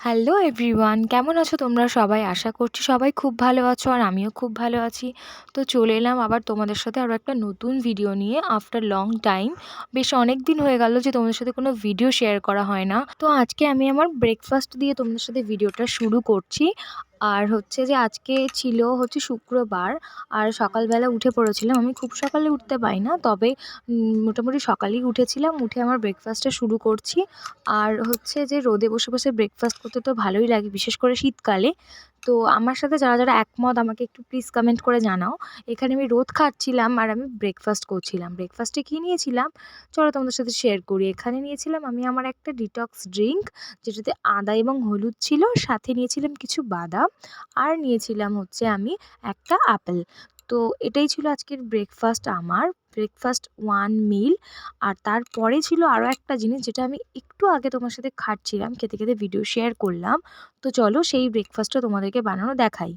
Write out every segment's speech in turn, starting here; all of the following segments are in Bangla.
হ্যালো এভরিওয়ান, কেমন আছো তোমরা সবাই? আশা করছি সবাই খুব ভালো আছো আর আমিও খুব ভালো আছি। তো চলে এলাম আবার তোমাদের সাথে আরও একটা নতুন ভিডিও নিয়ে আফটার লং টাইম। বেশ অনেক দিন হয়ে গেল যে তোমাদের সাথে কোনো ভিডিও শেয়ার করা হয় না। তো আজকে আমি আমার ব্রেকফাস্ট দিয়ে তোমাদের সাথে ভিডিওটা শুরু করছি। আর হচ্ছে যে আজকে ছিল হচ্ছে শুক্রবার, আর সকালবেলা উঠে পড়েছিলাম। আমি খুব সকালে উঠতে পারি না, তবে মোটামুটি সকালেই উঠেছিলাম। উঠে আমার ব্রেকফাস্টটা শুরু করছি। আর হচ্ছে যে রোদে বসে বসে ব্রেকফাস্ট করতে তো ভালোই লাগে, বিশেষ করে শীতকালে। তো আমার সাথে যারা যারা একমত আমাকে একটু প্লিজ কমেন্ট করে জানাও। এখানে আমি রোদ খাচ্ছিলাম আর আমি ব্রেকফাস্ট করছিলাম। ব্রেকফাস্টে কী নিয়েছিলাম চলো তোমাদের সাথে শেয়ার করি। এখানে নিয়েছিলাম আমি আমার একটা ডিটক্স ড্রিঙ্ক, যেটাতে আদা এবং হলুদ ছিল, সাথে নিয়েছিলাম কিছু বাদাম, আর নিয়েছিলাম হচ্ছে আমি একটা আপেল। তো এটাই ছিল আজকের ব্রেকফাস্ট, আমার ব্রেকফাস্ট ওয়ান মিল। আর তারপরে ছিল আরও একটা জিনিস, যেটা আমি একটু আগে তোমার সাথে খাচ্ছিলাম, খেতে খেতে ভিডিও শেয়ার করলাম। তো চলো সেই ব্রেকফাস্টটা তোমাদেরকে বানানো দেখাই।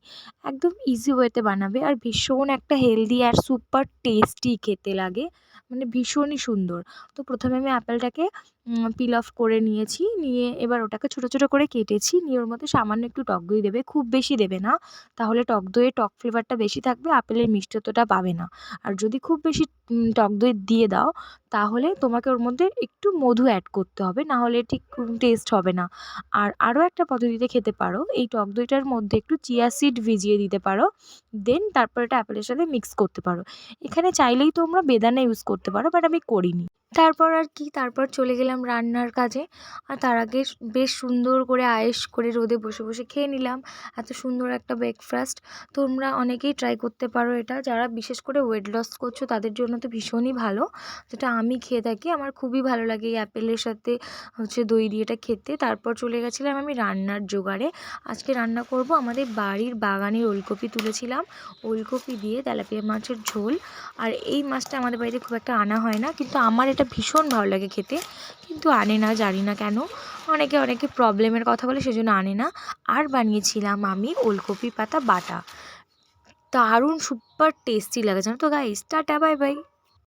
একদম ইজি ওয়েতে বানাবে, আর ভীষণ একটা হেলদি আর সুপার টেস্টি খেতে লাগে, মানে ভীষণই সুন্দর। তো প্রথমে আমি আপেলটাকে পিল অফ করে নিয়েছি, নিয়ে এবার ওটাকে ছোটো ছোটো করে কেটেছি, নিয়ে ওর মধ্যে সামান্য একটু টক দই দেবে, খুব বেশি দেবে না, তাহলে টক দইয়ের টক ফ্লেভারটা বেশি থাকবে, আপেলের মিষ্টত্বটা পাবে না। আর যদি খুব বেশি টক দই দিয়ে দাও, তাহলে তোমাকে ওর মধ্যে একটু মধু অ্যাড করতে হবে, না হলে ঠিক টেস্ট হবে না। আর আরও একটা পদ্ধতিতে খেতে পারো, এই টক দইটার মধ্যে একটু চিয়া সিড ভিজিয়ে দিতে পারো, দেন তারপর এটা আপেলের সাথে মিক্স করতে পারো। এখানে চাইলেই তোমরা বেদানা ইউজ করতে পারো, বাট আমি করিনি। তারপর আর কি, তারপর চলে গেলাম রান্নার কাজে। আর তার আগে বেশ সুন্দর করে আয়েশ করে রোদে বসে বসে খেয়ে নিলাম এত সুন্দর একটা ব্রেকফাস্ট। তোমরা অনেকেই ট্রাই করতে পারো এটা, যারা বিশেষ করে ওয়েট লস করছো তাদের জন্য তো ভীষণই ভালো। যেটা আমি খেয়ে থাকি, আমার খুবই ভালো লাগে এই অ্যাপেলের সাথে হচ্ছে দই দিয়ে এটা খেতে। তারপর চলে গেছিলাম আমি রান্নার জোগাড়ে। আজকে রান্না করব আমাদের বাড়ির বাগানের ওলকপি তুলেছিলাম, ওলকপি দিয়ে তেলাপিয়া মাছের ঝোল। আর এই মাছটা আমাদের বাড়িতে খুব একটা আনা হয় না, কিন্তু আমার এটা ভীষণ ভালো লাগে খেতে, কিন্তু আনে না, জানি না কেন। অনেকে প্রবলেমের কথা বলে, সেজন্য আনে না। আর বানিয়েছিলাম আমি ওলকপি পাতা বাটা, দারুণ সুপার টেস্টি লাগে, জানো তো গাইস। Tata, bye bye.